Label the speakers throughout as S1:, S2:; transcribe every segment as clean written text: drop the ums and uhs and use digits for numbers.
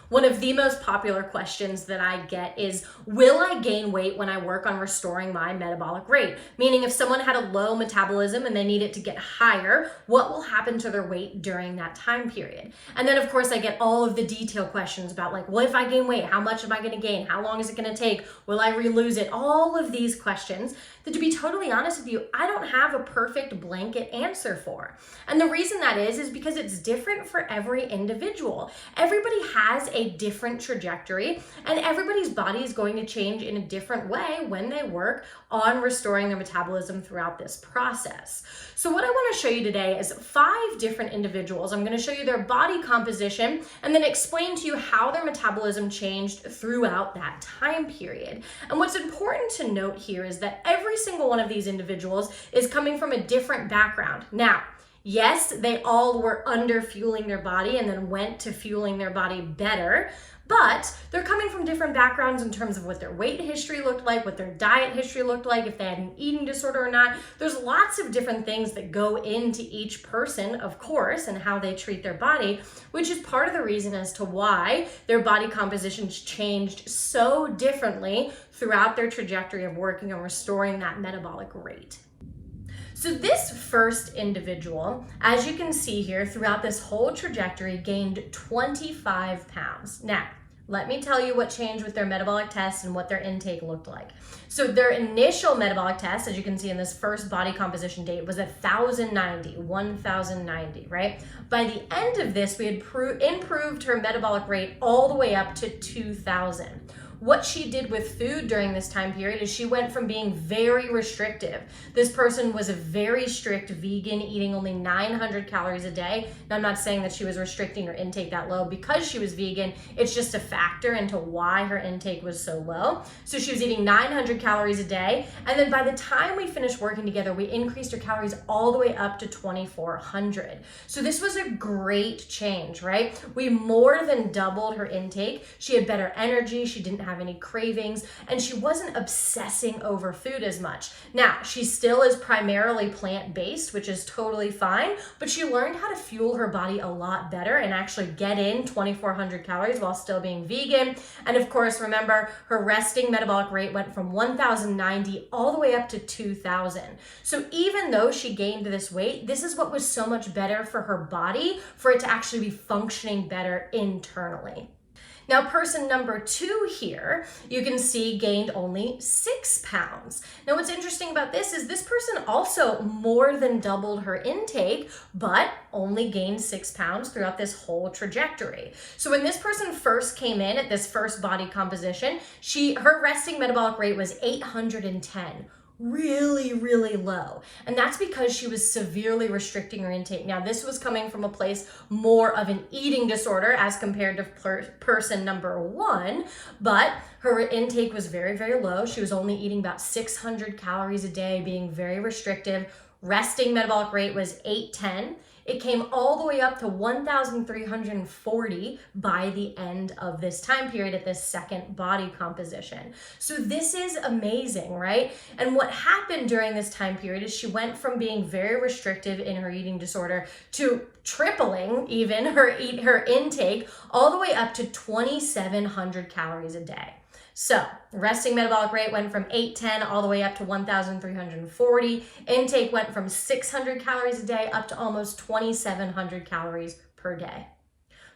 S1: One of the most popular questions that I get is, will I gain weight when I work on restoring my metabolic rate? Meaning if someone had a low metabolism and they need it to get higher, what will happen to their weight during that time period? And then of course I get all of the detail questions about like, well, if I gain weight, how much am I gonna gain? How long is it gonna take? Will I re-lose it? All of these questions that, to be totally honest with you, I don't have a perfect blanket answer for. And the reason that is because it's different for every individual. Everybody has a different trajectory, and everybody's body is going to change in a different way when they work on restoring their metabolism throughout this process. So what I want to show you today is 5 different individuals. I'm going to show you their body composition and then explain to you how their metabolism changed throughout that time period. And what's important to note here is that every single one of these individuals is coming from a different background. Now, yes, they all were under fueling their body and then went to fueling their body better, but they're coming from different backgrounds in terms of what their weight history looked like, what their diet history looked like, if they had an eating disorder or not. There's lots of different things that go into each person, of course, and how they treat their body, which is part of the reason as to why their body compositions changed so differently throughout their trajectory of working on restoring that metabolic rate. So this first individual, as you can see here, throughout this whole trajectory, gained 25 pounds. Now, let me tell you what changed with their metabolic test and what their intake looked like. So their initial metabolic test, as you can see in this first body composition date, was 1,090, right? By the end of this, we had improved her metabolic rate all the way up to 2,000. What she did with food during this time period is she went from being very restrictive. This person was a very strict vegan, eating only 900 calories a day. Now, I'm not saying that she was restricting her intake that low because she was vegan. It's just a factor into why her intake was so low. So she was eating 900 calories a day. And then by the time we finished working together, we increased her calories all the way up to 2,400. So this was a great change, right? We more than doubled her intake. She had better energy. She didn't have any cravings, and she wasn't obsessing over food as much. Now, she still is primarily plant-based, which is totally fine, but she learned how to fuel her body a lot better and actually get in 2,400 calories while still being vegan. And of course, remember, her resting metabolic rate went from 1,090 all the way up to 2,000. So even though she gained this weight, this is what was so much better for her body, for it to actually be functioning better internally. Now, person number 2 here, you can see gained only 6 pounds. Now, what's interesting about this is this person also more than doubled her intake, but only gained 6 pounds throughout this whole trajectory. So when this person first came in at this first body composition, her resting metabolic rate was 810. Really, really low. And that's because she was severely restricting her intake. Now, this was coming from a place more of an eating disorder as compared to person number 1, but her intake was very, very low. She was only eating about 600 calories a day, being very restrictive. Resting metabolic rate was 810. It came all the way up to 1,340 by the end of this time period at this second body composition. So this is amazing, right? And what happened during this time period is she went from being very restrictive in her eating disorder to tripling even her intake all the way up to 2,700 calories a day. So resting metabolic rate went from 810 all the way up to 1,340. Intake went from 600 calories a day up to almost 2,700 calories per day.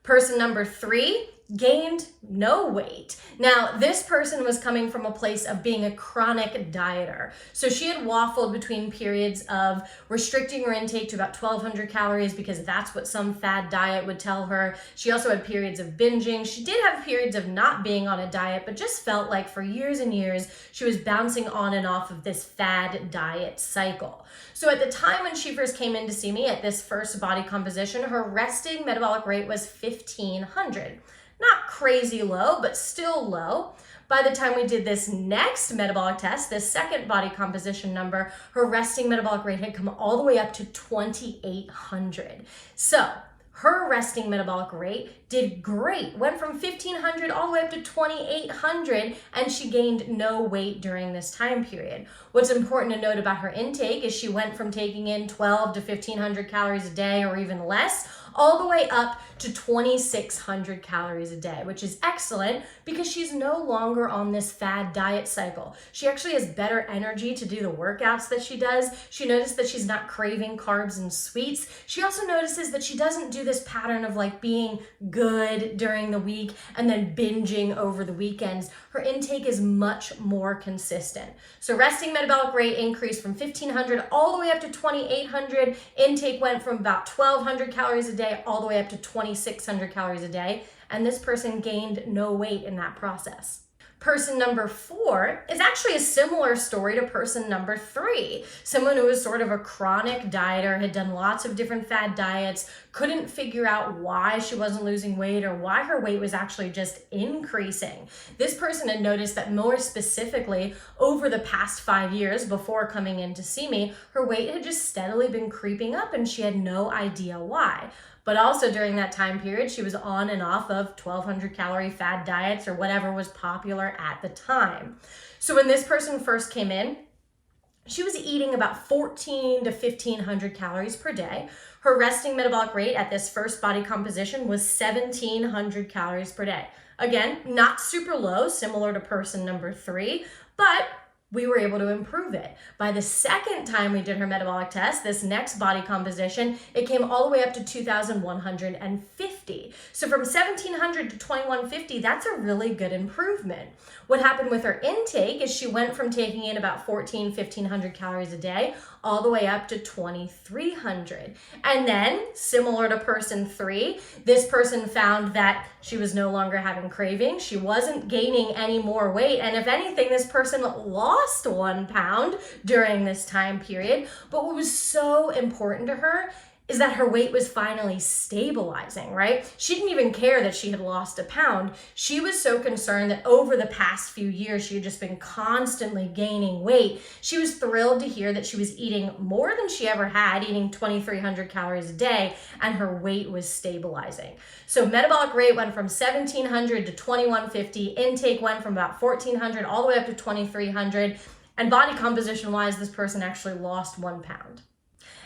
S1: Person number 3 gained no weight. Now, this person was coming from a place of being a chronic dieter. So she had waffled between periods of restricting her intake to about 1,200 calories because that's what some fad diet would tell her. She also had periods of binging. She did have periods of not being on a diet, but just felt like for years and years, she was bouncing on and off of this fad diet cycle. So at the time when she first came in to see me at this first body composition, her resting metabolic rate was 1,500. Not crazy low, but still low. By the time we did this next metabolic test, this second body composition number, her resting metabolic rate had come all the way up to 2,800. So her resting metabolic rate did great, went from 1,500 all the way up to 2,800, and she gained no weight during this time period. What's important to note about her intake is she went from taking in 1,200 to 1,500 calories a day or even less, all the way up to 2,600 calories a day, which is excellent because she's no longer on this fad diet cycle. She actually has better energy to do the workouts that she does. She noticed that she's not craving carbs and sweets. She also notices that she doesn't do this pattern of like being good during the week and then binging over the weekends. Her intake is much more consistent. So resting metabolic rate increased from 1,500 all the way up to 2,800. Intake went from about 1,200 calories a day all the way up to 2,600 calories a day. And this person gained no weight in that process. Person number 4 is actually a similar story to person number 3. Someone who was sort of a chronic dieter, had done lots of different fad diets, couldn't figure out why she wasn't losing weight or why her weight was actually just increasing. This person had noticed that more specifically over the past 5 years before coming in to see me, her weight had just steadily been creeping up and she had no idea why. But also during that time period, she was on and off of 1,200 calorie fad diets or whatever was popular at the time. So when this person first came in, she was eating about 1,400 to 1,500 calories per day. Her resting metabolic rate at this first body composition was 1,700 calories per day. Again, not super low, similar to person number 3, but we were able to improve it. By the second time we did her metabolic test, this next body composition, it came all the way up to 2,150. So from 1,700 to 2,150, that's a really good improvement. What happened with her intake is she went from taking in about 1,500 calories a day all the way up to 2,300. And then, similar to person 3, this person found that she was no longer having cravings. She wasn't gaining any more weight. And if anything, this person lost 1 pound during this time period. But what was so important to her is that her weight was finally stabilizing, right? She didn't even care that she had lost 1 pound. She was so concerned that over the past few years, she had just been constantly gaining weight. She was thrilled to hear that she was eating more than she ever had, eating 2,300 calories a day, and her weight was stabilizing. So metabolic rate went from 1,700 to 2,150. Intake went from about 1,400 all the way up to 2,300. And body composition-wise, this person actually lost 1 pound.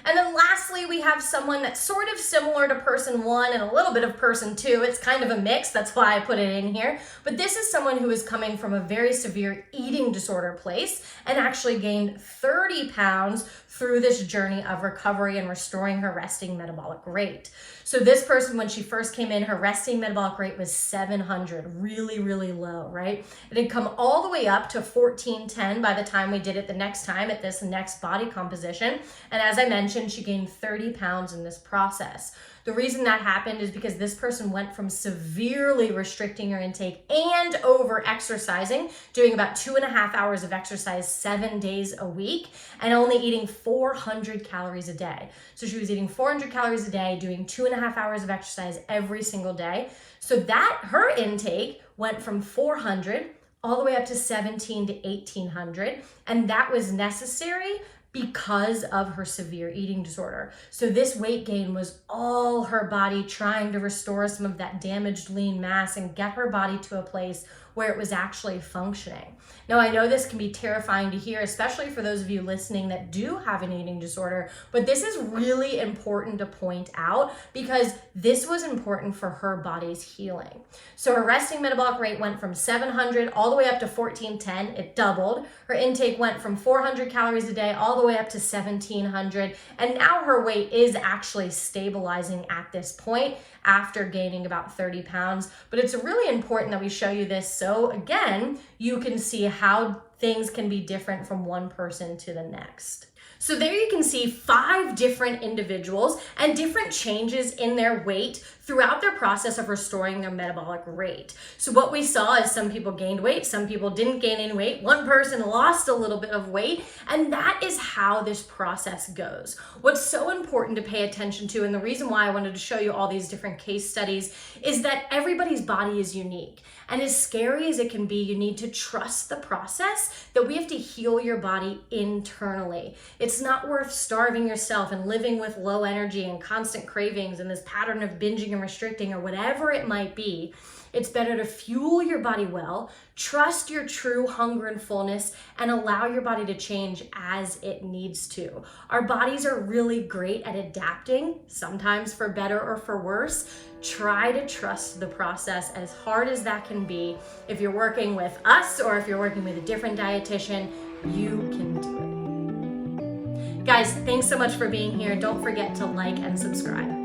S1: And then lastly, we have someone that's sort of similar to person 1 and a little bit of person 2. It's kind of a mix, that's why I put it in here. But this is someone who is coming from a very severe eating disorder place and actually gained 30 pounds through this journey of recovery and restoring her resting metabolic rate. So this person, when she first came in, her resting metabolic rate was 700, really, really low, right? It had come all the way up to 1,410 by the time we did it the next time at this next body composition. And as I mentioned, she gained 30 pounds in this process. The reason that happened is because this person went from severely restricting her intake and over exercising, doing about 2.5 hours of exercise 7 days a week, and only eating 400 calories a day. So she was eating 400 calories a day, doing 2.5 hours of exercise every single day. So that her intake went from 400 all the way up to 1,700 to 1,800, and that was necessary because of her severe eating disorder. So this weight gain was all her body trying to restore some of that damaged lean mass and get her body to a place where it was actually functioning. Now, I know this can be terrifying to hear, especially for those of you listening that do have an eating disorder, but this is really important to point out because this was important for her body's healing. So her resting metabolic rate went from 700 all the way up to 1,410. It doubled. Her intake went from 400 calories a day all the way up to 1,700. And now her weight is actually stabilizing at this point after gaining about 30 pounds. But it's really important that we show you this so, again, you can see how things can be different from one person to the next. So there you can see 5 different individuals and different changes in their weight throughout their process of restoring their metabolic rate. So what we saw is some people gained weight, some people didn't gain any weight, one person lost a little bit of weight, and that is how this process goes. What's so important to pay attention to, and the reason why I wanted to show you all these different case studies, is that everybody's body is unique. And as scary as it can be, you need to trust the process, that we have to heal your body internally. It's not worth starving yourself and living with low energy and constant cravings and this pattern of binging restricting or whatever it might be. It's better to fuel your body well, trust your true hunger and fullness, and allow your body to change as it needs to. Our bodies are really great at adapting, sometimes for better or for worse. Try to trust the process, as hard as that can be. If you're working with us or if you're working with a different dietitian, you can do it. Guys, thanks so much for being here. Don't forget to like and subscribe.